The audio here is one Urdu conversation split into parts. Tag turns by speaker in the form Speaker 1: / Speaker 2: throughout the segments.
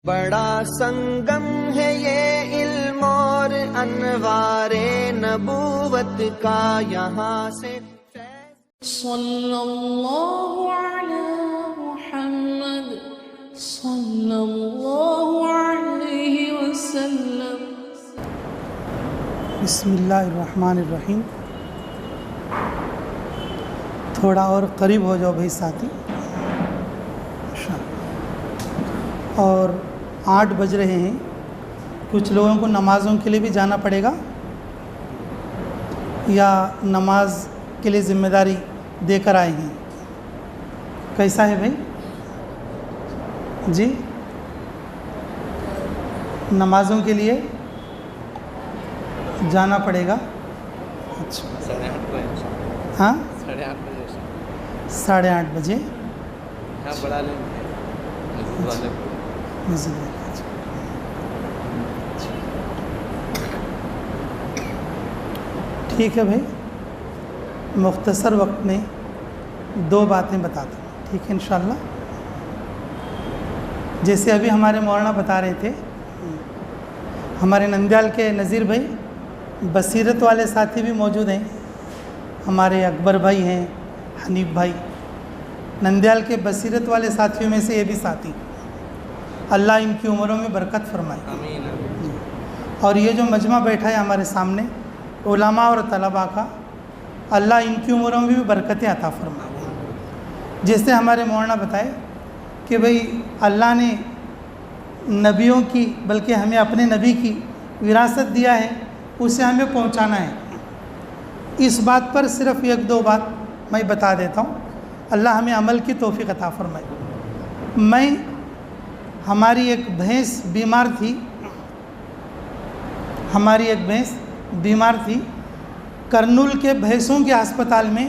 Speaker 1: بڑا سنگم ہے یہ علم اور انوار نبوت کا، یہاں سے
Speaker 2: صلی اللہ علی محمد صلی اللہ علیہ وسلم۔
Speaker 3: بسم اللہ الرحمن الرحیم۔ تھوڑا اور قریب ہو جاؤ بھائی ساتھی، اور 8 بج رہے ہیں، کچھ لوگوں کو نمازوں کے لیے بھی جانا پڑے گا، یا نماز کے لیے ذمہ داری دے کر آئے ہیں؟ کیسا ہے بھائی؟ جی نمازوں کے لیے جانا پڑے گا؟ اچھا، ہاں 8:30 بجے مسجد میں۔ ٹھیک ہے بھائی، مختصر وقت میں 2 باتیں بتاتا ہوں، ٹھیک ہے انشاءاللہ۔ جیسے ابھی ہمارے مولانا بتا رہے تھے، ہمارے نندیال کے نذیر بھائی بصیرت والے ساتھی بھی موجود ہیں، ہمارے اکبر بھائی ہیں، حنیف بھائی، نندیال کے بصیرت والے ساتھیوں میں سے یہ بھی ساتھی، اللہ ان کی عمروں میں برکت فرمائے، آمین۔ اور یہ جو مجمع بیٹھا ہے ہمارے سامنے علماء اور طلباء کا، اللہ ان کی عمروں میں بھی برکتیں عطا فرمائے۔ جیسے ہمارے مولانا بتائے کہ بھئی اللہ نے نبیوں کی، بلکہ ہمیں اپنے نبی کی وراثت دیا ہے، اسے ہمیں پہنچانا ہے۔ اس بات پر صرف 1-2 بات میں بتا دیتا ہوں، اللہ ہمیں عمل کی توفیق عطا فرمائے۔ ہماری ایک بھینس بیمار تھی، کرنول کے بھینسوں کے ہسپتال میں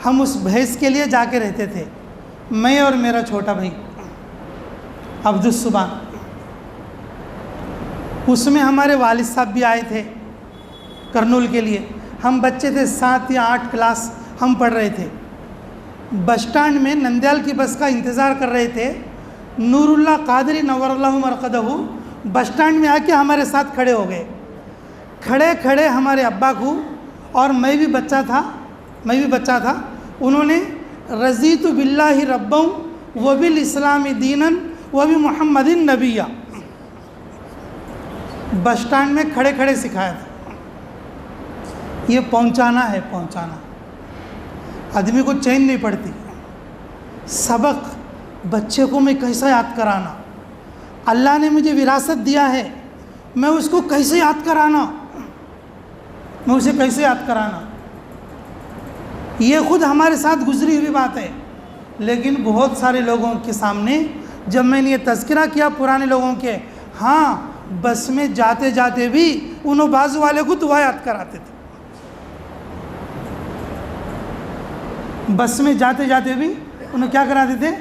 Speaker 3: ہم اس بھینس کے لیے جا کے رہتے تھے، میں اور میرا چھوٹا بھائی عبدالسبحان۔ اس میں ہمارے والد صاحب بھی آئے تھے کرنول کے لیے، ہم بچے تھے، 7 یا 8 کلاس ہم پڑھ رہے تھے۔ بس سٹینڈ میں نندیال کی بس کا انتظار کر رہے تھے، نور اللہ قادری نور اللہ مرقدہ بس سٹینڈ میں آ کے ہمارے ساتھ کھڑے ہو گئے۔ کھڑے ہمارے ابا کو، اور میں بھی بچہ تھا، انہوں نے رضیت باللہ ربا وبالاسلام دینا وبمحمد نبیا بس سٹینڈ میں کھڑے سکھایا تھا۔ یہ پہنچانا ہے، آدمی کو چین نہیں پڑتی۔ سبق بچے کو میں کیسا یاد کرانا، اللہ نے مجھے وراثت دیا ہے، میں اس کو کیسے یاد کرانا، یہ خود ہمارے ساتھ گزری ہوئی بات ہے۔ لیکن بہت سارے لوگوں کے سامنے جب میں نے یہ تذکرہ کیا پرانے لوگوں کے، ہاں بس میں جاتے بھی انہوں بازو والے کو دعا یاد کراتے تھے، بس میں جاتے بھی انہیں کیا کراتے تھے؟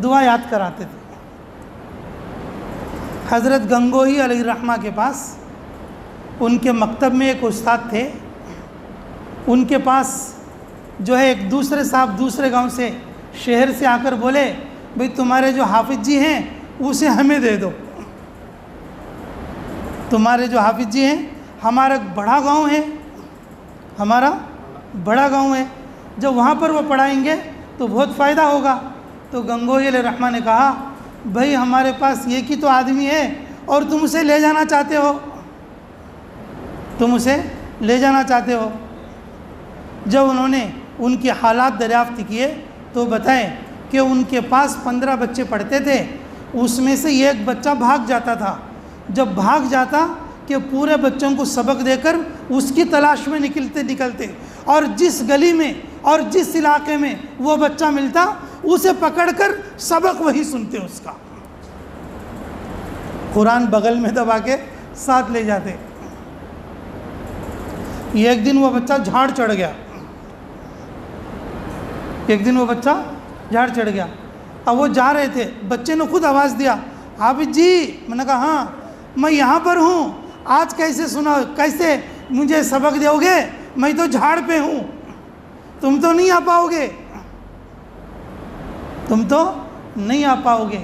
Speaker 3: دعا یاد کراتے تھے۔ حضرت گنگوہی علیہ الرحمہ کے پاس، ان کے مکتب میں ایک استاد تھے، ان کے پاس جو ہے ایک دوسرے صاحب دوسرے گاؤں سے، شہر سے آ کر بولے، بھئی تمہارے جو حافظ جی ہیں اسے ہمیں دے دو، تمہارے جو حافظ جی ہیں، ہمارا بڑا گاؤں ہے، جب وہاں پر وہ پڑھائیں گے تو بہت فائدہ ہوگا۔ تو گنگوہی علیہ الرحمہ نے کہا، بھئی ہمارے پاس یہ کی تو آدمی ہے اور تم اسے لے جانا چاہتے ہو، جب انہوں نے ان کے حالات دریافت کیے تو بتائیں کہ ان کے پاس 15 بچے پڑھتے تھے، اس میں سے ایک بچہ بھاگ جاتا تھا، جب بھاگ جاتا کہ پورے بچوں کو سبق دے کر اس کی تلاش میں نکلتے، اور جس گلی میں اور جس علاقے میں وہ بچہ ملتا اسے پکڑ کر سبق وہی سنتے، اس کا قرآن بغل میں دبا کے ساتھ لے جاتے۔ ایک دن وہ بچہ جھاڑ چڑھ گیا، اب وہ جا رہے تھے، بچے نے خود آواز دیا، حافظ جی، میں نے کہا ہاں میں یہاں پر ہوں، آج کیسے مجھے سبق دو گے، میں تو جھاڑ پہ ہوں، تم تو نہیں آ پاؤ گے۔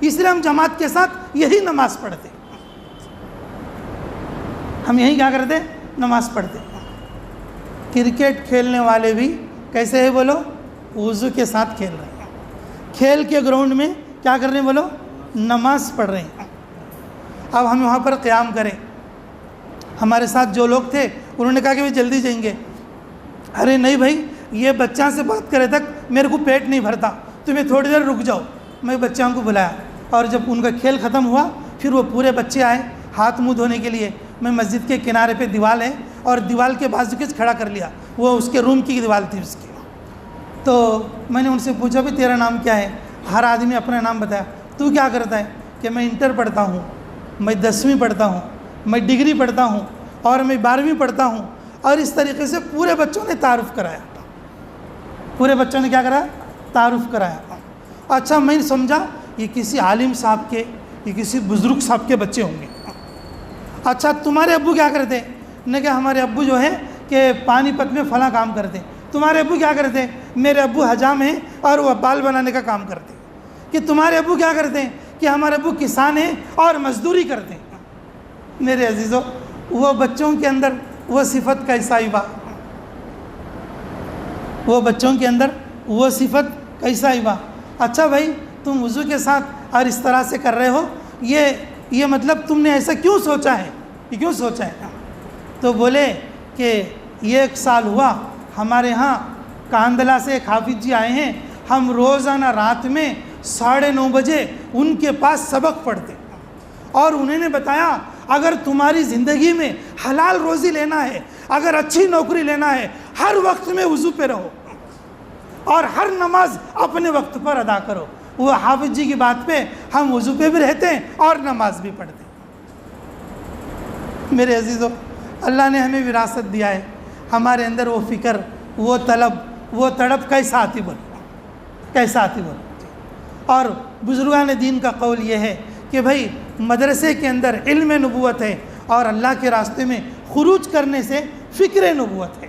Speaker 3: اس لیے ہم جماعت کے ساتھ یہی نماز پڑھتے، ہم یہی کیا کرتے؟ نماز پڑھتے۔ کرکٹ کھیلنے والے بھی کیسے ہے بولو؟ وضو کے ساتھ کھیل رہے ہیں۔ کھیل کے گراؤنڈ میں کیا کر رہے ہیں بولو؟ نماز پڑھ رہے ہیں۔ اب ہم وہاں پر قیام کریں، ہمارے ساتھ جو لوگ تھے انہوں نے کہا کہ وہ جلدی جائیں گے۔ ارے نہیں بھائی، یہ بچہ سے بات کرے تک میرے کو پیٹ نہیں بھرتا، تمہیں تھوڑی دیر رک جاؤ۔ میں بچوں کو بلایا اور جب ان کا کھیل ختم ہوا پھر وہ پورے بچے آئے ہاتھ منہ دھونے کے لیے۔ میں مسجد کے کنارے پہ دیوال ہے اور دیوال کے بازو کے کھڑا کر لیا، وہ اس کے روم کی دیوال تھی اس کی۔ تو میں نے ان سے پوچھا بھی تیرا نام کیا ہے؟ ہر آدمی اپنا نام بتایا۔ تو کیا کرتا ہے؟ کہ میں انٹر پڑھتا ہوں، میں 10ویں پڑھتا ہوں، میں ڈگری پڑھتا ہوں اور میں 12ویں پڑھتا ہوں۔ اور اس طریقے سے پورے بچوں نے تعارف کرایا، پورے بچوں نے کیا کرایا؟ تعارف کرایا۔ اچھا میں سمجھا یہ کسی عالم صاحب کے، یہ کسی بزرگ صاحب کے بچے ہوں گے۔ اچھا تمہارے ابو کیا کرتے؟ نے کہ ہمارے ابو جو ہے کہ پانی پت میں فلاں کام کرتے۔ تمہارے ابو کیا کرتے؟ میرے ابو حجام ہیں اور وہ بال بنانے کا کام کرتے۔ کہ تمہارے ابو کیا کرتے ہیں؟ کہ ہمارے ابو کسان ہیں اور مزدوری کرتے ہیں۔ میرے عزیزو، وہ بچوں کے اندر وہ صفت کیسا آئیبا؟ وہ بچوں کے اندر وہ صفت کیسا آئیبا؟ اچھا بھائی تم وضو کے ساتھ اور اس طرح سے کر رہے ہو، یہ مطلب تم نے ایسا کیوں سوچا ہے؟ یہ کیوں سوچا ہے؟ تو بولے کہ یہ 1 سال ہوا ہمارے ہاں کاندلا سے ایک حافظ جی آئے ہیں، ہم روزانہ رات میں 9:30 بجے ان کے پاس سبق پڑھتے اور انہوں نے بتایا اگر تمہاری زندگی میں حلال روزی لینا ہے، اگر اچھی نوکری لینا ہے، ہر وقت میں وضو پہ رہو اور ہر نماز اپنے وقت پر ادا کرو۔ وہ حافظ جی کی بات پہ ہم وضو پہ بھی رہتے ہیں اور نماز بھی پڑھتے ہیں۔ میرے عزیزو، اللہ نے ہمیں وراثت دیا ہے، ہمارے اندر وہ فکر، وہ طلب، وہ تڑپ کیسا آتی بول، کیسا آتی بول۔ اور بزرگان دین کا قول یہ ہے کہ بھائی مدرسے کے اندر علم نبوت ہے اور اللہ کے راستے میں خروج کرنے سے فکر نبوت ہے۔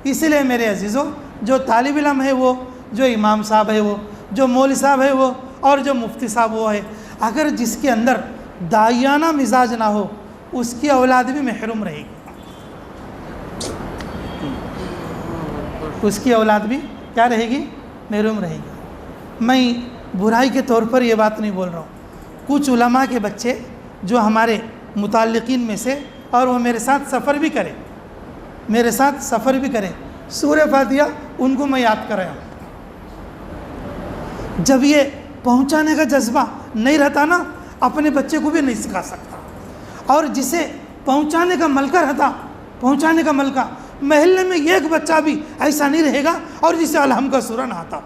Speaker 3: اسی لیے میرے عزیزو، جو طالب علم ہے وہ، جو امام صاحب ہے وہ، جو مولوی صاحب ہے وہ، اور جو مفتی صاحب وہ ہے، اگر جس کے اندر داعیانہ مزاج نہ ہو اس کی اولاد بھی محروم رہے گی، اس کی اولاد بھی کیا رہے گی؟ محروم رہے گی۔ میں برائی کے طور پر یہ بات نہیں بول رہا ہوں، کچھ علماء کے بچے جو ہمارے متعلقین میں سے، اور وہ میرے ساتھ سفر بھی کرے، میرے ساتھ سفر بھی کرے، سورہ فاتحہ ان کو میں یاد کرایا ہوں۔ جب یہ پہنچانے کا جذبہ نہیں رہتا نا، اپنے بچے کو بھی نہیں سکھا سکتا۔ اور جسے پہنچانے کا ملکہ رہتا، پہنچانے کا ملکہ، محلے میں ایک بچہ بھی ایسا نہیں رہے گا اور جسے الحمد کا سورہ نہ آتا۔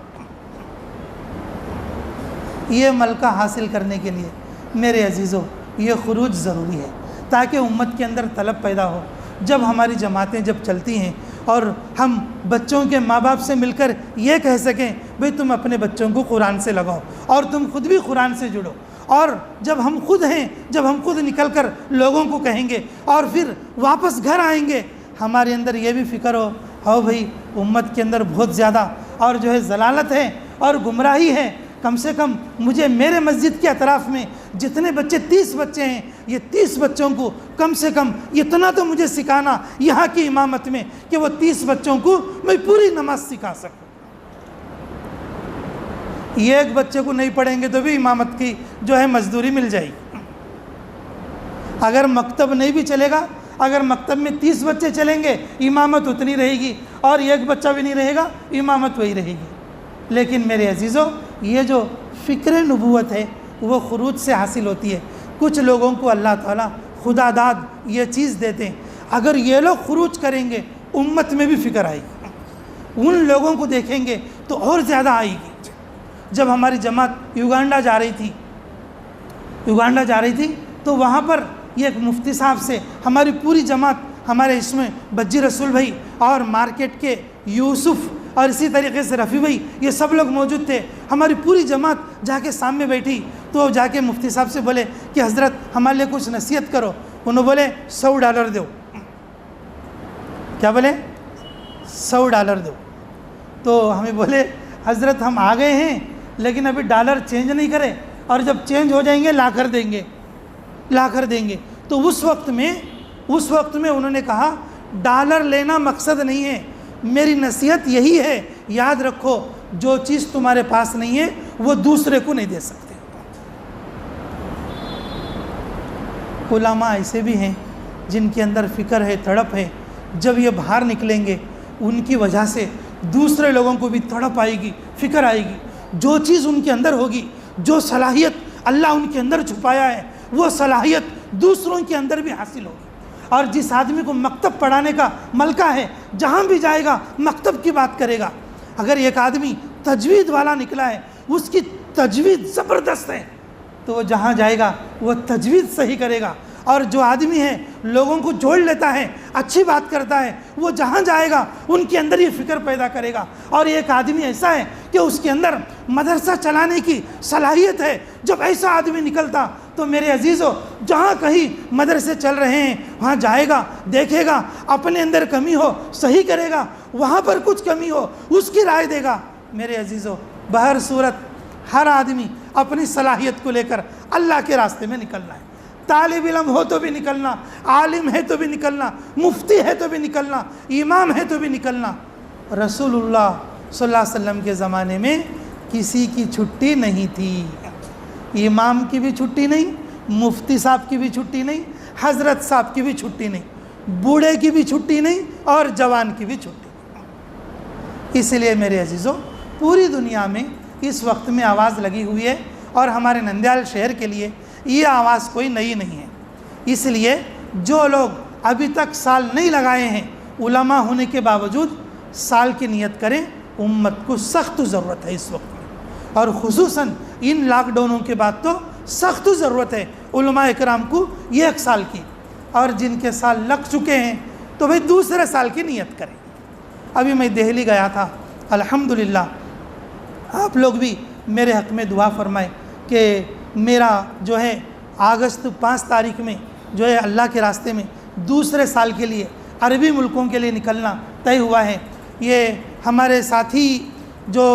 Speaker 3: یہ ملکہ حاصل کرنے کے لیے میرے عزیزو یہ خروج ضروری ہے، تاکہ امت کے اندر طلب پیدا ہو۔ جب ہماری جماعتیں جب چلتی ہیں اور ہم بچوں کے ماں باپ سے مل کر یہ کہہ سکیں بھئی تم اپنے بچوں کو قرآن سے لگاؤ اور تم خود بھی قرآن سے جڑو، اور جب ہم خود ہیں، جب ہم خود نکل کر لوگوں کو کہیں گے اور پھر واپس گھر آئیں گے، ہمارے اندر یہ بھی فکر ہو بھئی امت کے اندر بہت زیادہ اور جو ہے ضلالت ہے اور گمراہی ہے، کم سے کم مجھے میرے مسجد کے اطراف میں جتنے بچے 30 بچے ہیں، یہ 30 بچوں کو کم سے کم اتنا تو مجھے سکھانا یہاں کی امامت میں کہ وہ 30 بچوں کو میں پوری نماز سکھا سکوں۔ یہ ایک بچے کو نہیں پڑھیں گے تو بھی امامت کی جو ہے مزدوری مل جائے گی۔ اگر مکتب نہیں بھی چلے گا، اگر مکتب میں 30 بچے چلیں گے امامت اتنی رہے گی، اور ایک بچہ بھی نہیں رہے گا امامت وہی رہے گی۔ لیکن میرے عزیزو، یہ جو فکر نبوت ہے وہ خروج سے حاصل ہوتی ہے۔ کچھ لوگوں کو اللہ تعالیٰ خدا داد یہ چیز دیتے ہیں، اگر یہ لوگ خروج کریں گے امت میں بھی فکر آئے گی، ان لوگوں کو دیکھیں گے تو اور زیادہ آئے گی۔ جب ہماری جماعت یوگانڈا جا رہی تھی تو وہاں پر یہ ایک مفتی صاحب سے ہماری پوری جماعت، ہمارے اس میں بجی رسول بھائی اور مارکیٹ کے یوسف اور اسی طریقے سے رفیع بھائی، یہ سب لوگ موجود تھے۔ ہماری پوری جماعت جا کے سامنے بیٹھی تو جا کے مفتی صاحب سے بولے کہ حضرت ہمارے لیے کچھ نصیحت کرو۔ انہوں بولے $100 دو۔ کیا بولے؟ $100 دو۔ تو ہمیں بولے حضرت ہم آ گئے ہیں لیکن ابھی ڈالر چینج نہیں کرے، اور جب چینج ہو جائیں گے لا کر دیں گے. تو اس وقت میں انہوں نے کہا ڈالر لینا مقصد نہیں ہے، میری نصیحت یہی ہے، یاد رکھو جو چیز تمہارے پاس نہیں ہے وہ دوسرے کو نہیں دے سکتے. علماء ایسے بھی ہیں جن کے اندر فکر ہے، تڑپ ہے، جب یہ باہر نکلیں گے ان کی وجہ سے دوسرے لوگوں کو بھی تڑپ آئے گی، فکر آئے گی. جو چیز ان کے اندر ہوگی، جو صلاحیت اللہ ان کے اندر چھپایا ہے، وہ صلاحیت دوسروں کے اندر بھی حاصل ہوگی. اور جس آدمی کو مکتب پڑھانے کا ملکہ ہے، جہاں بھی جائے گا مکتب کی بات کرے گا. اگر ایک آدمی تجوید والا نکلا ہے، اس کی تجوید زبردست ہے، تو وہ جہاں جائے گا وہ تجوید صحیح کرے گا. اور جو آدمی ہے لوگوں کو جوڑ لیتا ہے، اچھی بات کرتا ہے، وہ جہاں جائے گا ان کے اندر یہ فکر پیدا کرے گا. اور ایک آدمی ایسا ہے کہ اس کے اندر مدرسہ چلانے کی صلاحیت ہے، جب ایسا آدمی نکلتا تو میرے عزیزو جہاں کہیں مدرسے چل رہے ہیں وہاں جائے گا، دیکھے گا، اپنے اندر کمی ہو صحیح کرے گا، وہاں پر کچھ کمی ہو اس کی رائے دے گا. میرے عزیزو بہر صورت ہر آدمی اپنی صلاحیت کو لے کر اللہ کے راستے میں نکلنا ہے. طالب علم ہو تو بھی نکلنا، عالم ہے تو بھی نکلنا، مفتی ہے تو بھی نکلنا، امام ہے تو بھی نکلنا. رسول اللہ صلی اللہ علیہ وسلم کے زمانے میں کسی کی چھٹی نہیں تھی. امام کی بھی چھٹی نہیں، مفتی صاحب کی بھی چھٹی نہیں، حضرت صاحب کی بھی چھٹی نہیں، بوڑھے کی بھی چھٹی نہیں، اور جوان کی بھی چھٹی نہیں. اس لیے میرے عزیزو پوری دنیا میں اس وقت میں آواز لگی ہوئی ہے، اور ہمارے نندیال شہر کے لیے یہ آواز کوئی نئی نہیں ہے. اس لیے جو لوگ ابھی تک سال نہیں لگائے ہیں، علماء ہونے کے باوجود سال کی نیت کریں. امت کو سخت ضرورت ہے اس وقت میں، اور خصوصاً ان لاک ڈاؤنوں کے بعد تو سخت ضرورت ہے علماء اکرام کو 1 سال کی. اور جن کے سال لگ چکے ہیں تو بھئی دوسرے سال کی نیت کریں. ابھی میں دہلی گیا تھا، الحمدللہ آپ لوگ بھی میرے حق میں دعا فرمائیں کہ میرا جو ہے اگست 5 تاریخ میں جو ہے اللہ کے راستے میں دوسرے سال کے لیے عربی ملکوں کے لیے نکلنا طے ہوا ہے. یہ ہمارے ساتھی جو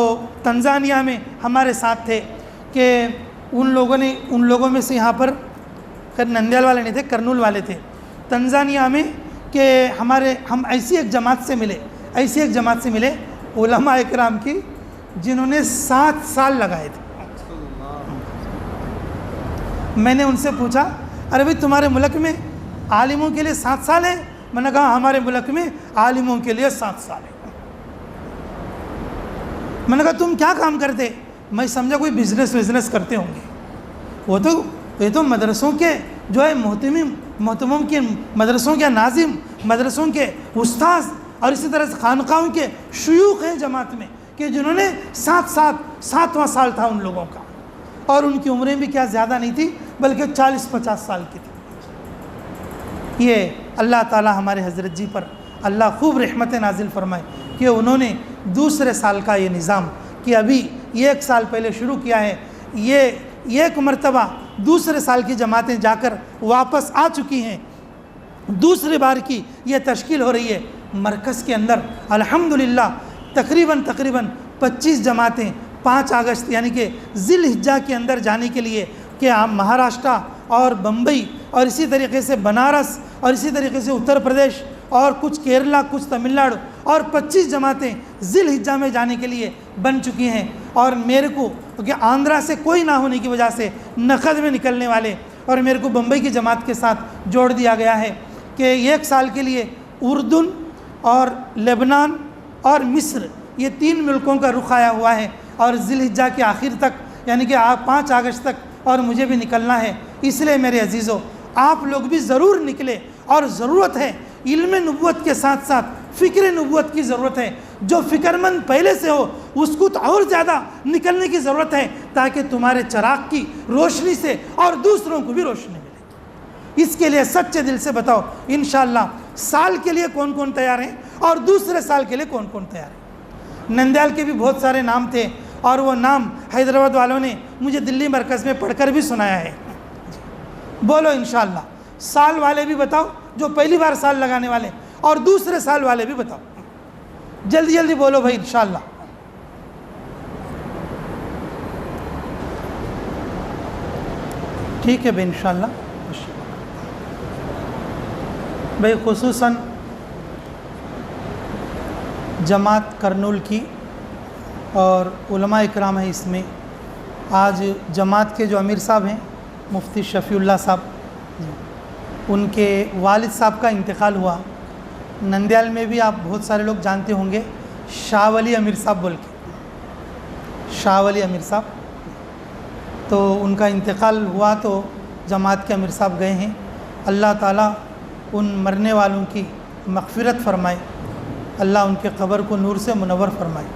Speaker 3: تنزانیہ میں ہمارے ساتھ تھے کہ ان لوگوں میں سے یہاں پر نندیال والے نہیں تھے، کرنول والے تھے تنزانیہ میں، کہ ہم ایسی ایک جماعت سے ملے علماء اکرام کی جنہوں نے 7 سال لگائے تھے. میں نے ان سے پوچھا ارے بھائی تمہارے ملک میں عالموں کے لیے 7 سال ہیں؟ میں نے کہا ہمارے ملک میں عالموں کے لیے 7 سال ہیں. میں نے کہا تم کیا کام کرتے؟ میں سمجھا کوئی بزنس کرتے ہوں گے. یہ تو مدرسوں کے جو ہے محتمم کے مدرسوں کے ناظم، مدرسوں کے استاذ، اور اسی طرح سے خانقاہوں کے شیوخ ہیں جماعت میں، کہ جنہوں نے 7واں سال تھا ان لوگوں کا، اور ان کی عمریں بھی کیا زیادہ نہیں تھی بلکہ 40-50 سال کی تھی. یہ اللہ تعالی ہمارے حضرت جی پر اللہ خوب رحمت نازل فرمائے کہ انہوں نے دوسرے سال کا یہ نظام کہ ابھی 1 سال پہلے شروع کیا ہے، یہ 1 مرتبہ دوسرے سال کی جماعتیں جا کر واپس آ چکی ہیں. دوسری بار کی یہ تشکیل ہو رہی ہے مرکز کے اندر. الحمدللہ تقریباً 25 جماعتیں 5 اگست یعنی کہ ذی الحجہ کے اندر جانے کے لیے، کہ مہاراشٹر اور بمبئی اور اسی طریقے سے بنارس اور اسی طریقے سے اتر پردیش اور کچھ کیرلا، کچھ تمل ناڈو، اور 25 جماعتیں ذی الحجہ میں جانے کے لیے بن چکی ہیں. اور میرے کو کہ آندھرا سے کوئی نہ ہونے کی وجہ سے نقد میں نکلنے والے، اور میرے کو بمبئی کی جماعت کے ساتھ جوڑ دیا گیا ہے کہ 1 سال کے لیے اردن اور لبنان اور مصر، یہ 3 ملکوں کا رخ آیا ہوا ہے، اور ذی الحجہ کے آخر تک یعنی کہ 5 اگست تک، اور مجھے بھی نکلنا ہے. اس لیے میرے عزیزو آپ لوگ بھی ضرور نکلے، اور ضرورت ہے علم نبوت کے ساتھ ساتھ فکر نبوت کی ضرورت ہے. جو فکر مند پہلے سے ہو اس کو تو اور زیادہ نکلنے کی ضرورت ہے، تاکہ تمہارے چراغ کی روشنی سے اور دوسروں کو بھی روشنی ملے. اس کے لیے سچے دل سے بتاؤ انشاءاللہ سال کے لیے کون کون تیار ہیں اور دوسرے سال کے لیے کون کون تیار ہیں. نندیال کے بھی بہت سارے نام تھے، اور وہ نام حیدرآباد والوں نے مجھے دلی مرکز میں پڑھ کر بھی سنایا ہے. بولو انشاءاللہ. سال والے بھی بتاؤ جو پہلی بار سال لگانے والے، اور دوسرے سال والے بھی بتاؤ. جلدی جلدی بولو بھائی انشاءاللہ. ٹھیک ہے بھائی انشاءاللہ. بھائی خصوصاً جماعت کرنول کی اور علماء اکرام ہیں اس میں. آج جماعت کے جو امیر صاحب ہیں مفتی شفیع اللہ صاحب، ان کے والد صاحب کا انتقال ہوا. نندیال میں بھی آپ بہت سارے لوگ جانتے ہوں گے شاہ ولی امیر صاحب بول کے، شاہ ولی امیر صاحب. تو ان کا انتقال ہوا تو جماعت کے امیر صاحب گئے ہیں. اللہ تعالیٰ ان مرنے والوں کی مغفرت فرمائے، اللہ ان کے قبر کو نور سے منور فرمائے.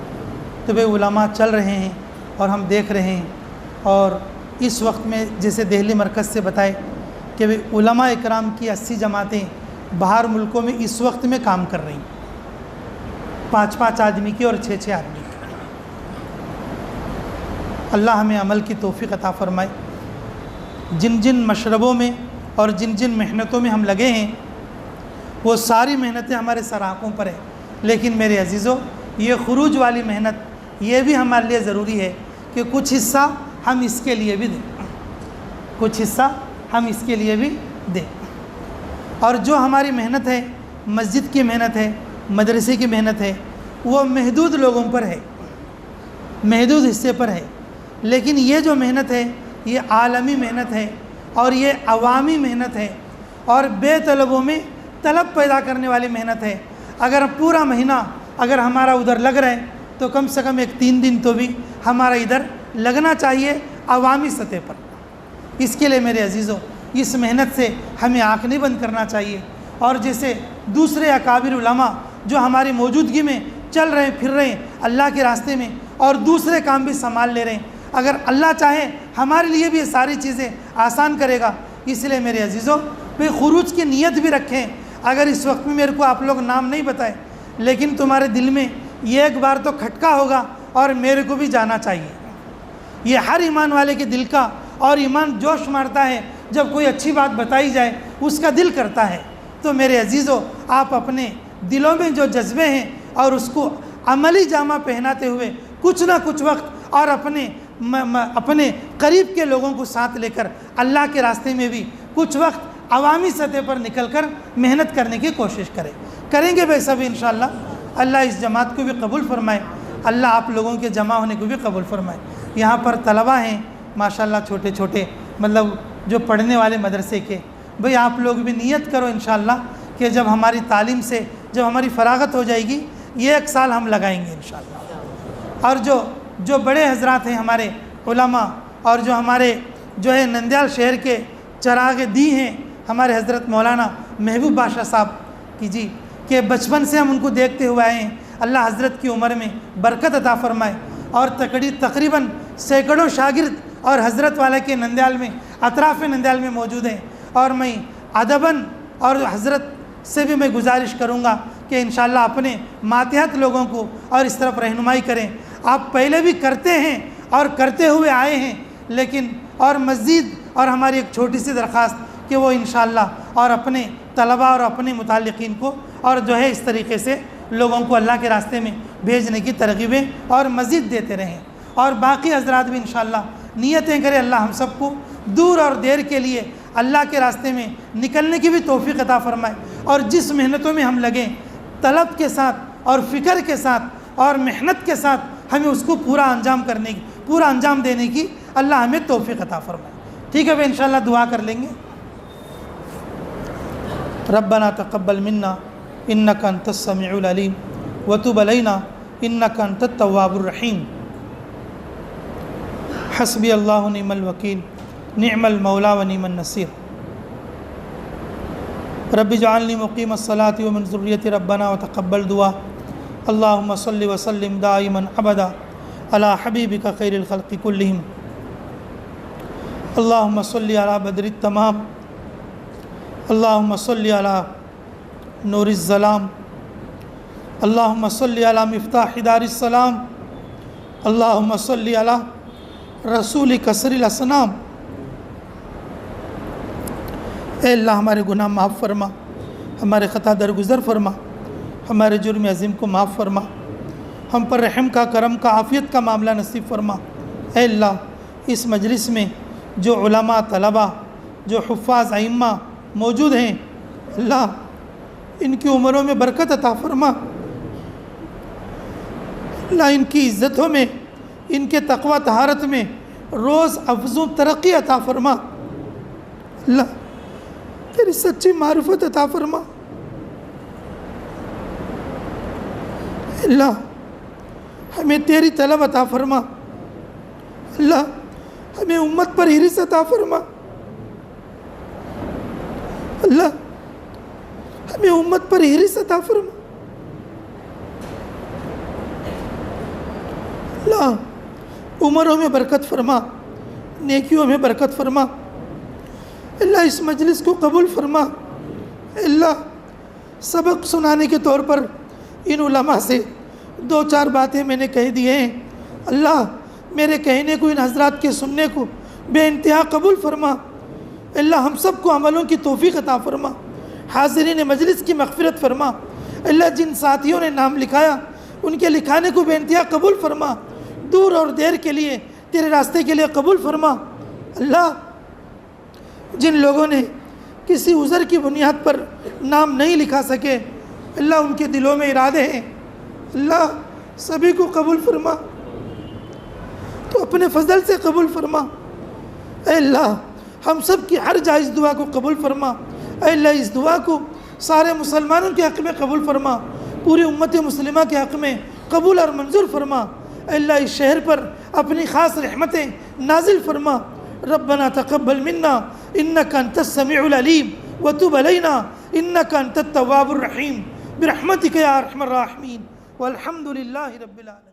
Speaker 3: تو بھائی علماء چل رہے ہیں اور ہم دیکھ رہے ہیں. اور اس وقت میں جیسے دہلی مرکز سے بتائے کہ بھائی علماء اکرام کی 80 جماعتیں باہر ملکوں میں اس وقت میں کام کر رہی ہیں، 5-5 آدمی کی اور 6-6 آدمی کی. اللہ ہمیں عمل کی توفیق عطا فرمائے. جن جن مشربوں میں اور جن جن محنتوں میں ہم لگے ہیں وہ ساری محنتیں ہمارے سر آنکھوں پر ہیں. لیکن میرے عزیزوں، یہ خروج والی محنت یہ بھی ہمارے لیے ضروری ہے کہ کچھ حصہ ہم اس کے لیے بھی دیں، کچھ حصہ ہم اس کے لیے بھی دیں. اور جو ہماری محنت ہے، مسجد کی محنت ہے، مدرسے کی محنت ہے، وہ محدود لوگوں پر ہے، محدود حصے پر ہے. لیکن یہ جو محنت ہے یہ عالمی محنت ہے اور یہ عوامی محنت ہے اور بے طلبوں میں طلب پیدا کرنے والی محنت ہے. اگر پورا مہینہ اگر ہمارا ادھر لگ رہا ہے تو کم سے کم 3 دن تو بھی ہمارا ادھر لگنا چاہیے عوامی سطح پر. اس کے لیے میرے عزیزوں اس محنت سے ہمیں آنکھ نہیں بند کرنا چاہیے. اور جیسے دوسرے اکابر علماء جو ہماری موجودگی میں چل رہے ہیں، پھر رہے ہیں اللہ کے راستے میں اور دوسرے کام بھی سنبھال لے رہے ہیں، اگر اللہ چاہے ہمارے لیے بھی یہ ساری چیزیں آسان کرے گا. اس لیے میرے عزیزوں بھئی خروج کی نیت بھی رکھیں. اگر اس وقت میں میرے کو آپ لوگ نام نہیں بتائے لیکن تمہارے دل میں یہ ایک بار تو کھٹکا ہوگا اور میرے کو بھی جانا چاہیے. یہ ہر ایمان والے کے دل کا، اور ایمان جوش مارتا ہے جب کوئی اچھی بات بتائی جائے، اس کا دل کرتا ہے. تو میرے عزیزوں آپ اپنے دلوں میں جو جذبے ہیں اور اس کو عملی جامہ پہناتے ہوئے کچھ نہ کچھ وقت اور اپنے قریب کے لوگوں کو ساتھ لے کر اللہ کے راستے میں بھی کچھ وقت عوامی سطح پر نکل کر محنت کرنے کی کوشش کریں گے بھائی سب انشاءاللہ. اللہ اس جماعت کو بھی قبول فرمائے، اللہ آپ لوگوں کے جمع ہونے کو بھی قبول فرمائے. یہاں پر طلبہ ہیں ماشاءاللہ چھوٹے چھوٹے، مطلب جو پڑھنے والے مدرسے کے. بھئی آپ لوگ بھی نیت کرو انشاءاللہ کہ جب ہماری تعلیم سے جب ہماری فراغت ہو جائے گی یہ 1 سال ہم لگائیں گے انشاءاللہ. اور جو بڑے حضرات ہیں ہمارے علماء اور جو ہمارے جو ہے نندیال شہر کے چراغ دی ہیں ہمارے حضرت مولانا محبوب بادشاہ صاحب کی جی، کہ بچپن سے ہم ان کو دیکھتے ہوئے آئے ہیں. اللہ حضرت کی عمر میں برکت عطا فرمائے. اور تقریباً سینکڑوں شاگرد اور حضرت والے کے نندیال میں، اطراف نندیال میں موجود ہیں. اور میں ادباً اور حضرت سے بھی میں گزارش کروں گا کہ انشاءاللہ اپنے ماتحت لوگوں کو اور اس طرف رہنمائی کریں. آپ پہلے بھی کرتے ہیں اور کرتے ہوئے آئے ہیں، لیکن اور مزید اور ہماری ایک چھوٹی سی درخواست کہ وہ انشاءاللہ اور اپنے طلبہ اور اپنے متعلقین کو اور جو ہے اس طریقے سے لوگوں کو اللہ کے راستے میں بھیجنے کی ترغیبیں اور مزید دیتے رہیں. اور باقی حضرات بھی انشاءاللہ نیتیں کریں. اللہ ہم سب کو دور اور دیر کے لیے اللہ کے راستے میں نکلنے کی بھی توفیق عطا فرمائے. اور جس محنتوں میں ہم لگیں طلب کے ساتھ اور فکر کے ساتھ اور محنت کے ساتھ ہمیں اس کو پورا انجام دینے کی اللہ ہمیں توفیق عطا فرمائے. ٹھیک ہے بھائی انشاءاللہ دعا کر لیں گے. ربنا تقبل منا انك انت السميع العليم وتب علينا انك انت التواب الرحيم. حسبي الله ونعم الوكيل نعم المولى ونعم النصير. رب اجعلني مقيم الصلاة ومن ذريتي ربنا وتقبل دعاء. اللهم صل وسلم دائما ابدا على حبيبك خير الخلق كلهم. اللهم صل على بدر التمام. اللهم صل على نور الظلام. اللهم صل على مفتاح دار السلام. اللهم صل على رسول کثر الاسنام. اے اللہ ہمارے گناہ معاف فرما، ہمارے خطا درگزر فرما، ہمارے جرم عظیم کو معاف فرما، ہم پر رحم کا، کرم کا، عافیت کا معاملہ نصیب فرما. اے اللہ اس مجلس میں جو علماء طلبہ جو حفاظ ائمہ موجود ہیں اللہ ان کی عمروں میں برکت عطا فرما، اللہ ان کی عزتوں میں ان کے تقوی طہارت میں روز افزوں ترقی عطا فرما، اللہ تیری سچی معرفت عطا فرما، اللہ ہمیں تیری طلب عطا فرما، اللہ ہمیں امت پر حرص عطا فرما، اللہ ہمیں امت پر حرص عطا فرما، اللہ عمروں میں برکت فرما، نیکیوں میں برکت فرما، اللہ اس مجلس کو قبول فرما، اللہ سبق سنانے کے طور پر ان علماء سے 2-4 باتیں میں نے کہہ دی ہیں، اللہ میرے کہنے کو ان حضرات کے سننے کو بے انتہا قبول فرما، اللہ ہم سب کو عملوں کی توفیق عطا فرما، حاضرین مجلس کی مغفرت فرما، اللہ جن ساتھیوں نے نام لکھایا ان کے لکھانے کو بے انتہا قبول فرما، دور اور دیر کے لیے تیرے راستے کے لیے قبول فرما، اللہ جن لوگوں نے کسی عذر کی بنیاد پر نام نہیں لکھا سکے اللہ ان کے دلوں میں ارادے ہیں، اللہ سبھی کو قبول فرما، تو اپنے فضل سے قبول فرما، اے اللہ ہم سب کی ہر جائز دعا کو قبول فرما، اے اللہ اس دعا کو سارے مسلمانوں کے حق میں قبول فرما، پوری امت مسلمہ کے حق میں قبول اور منظور فرما، اے اللہ اس شہر پر اپنی خاص رحمتیں نازل فرما، ربنا تقبل منا انك انت السميع العليم وتب علينا انك انت التواب الرحيم برحمتك يا ارحم الراحمين والحمد لله رب العالمين.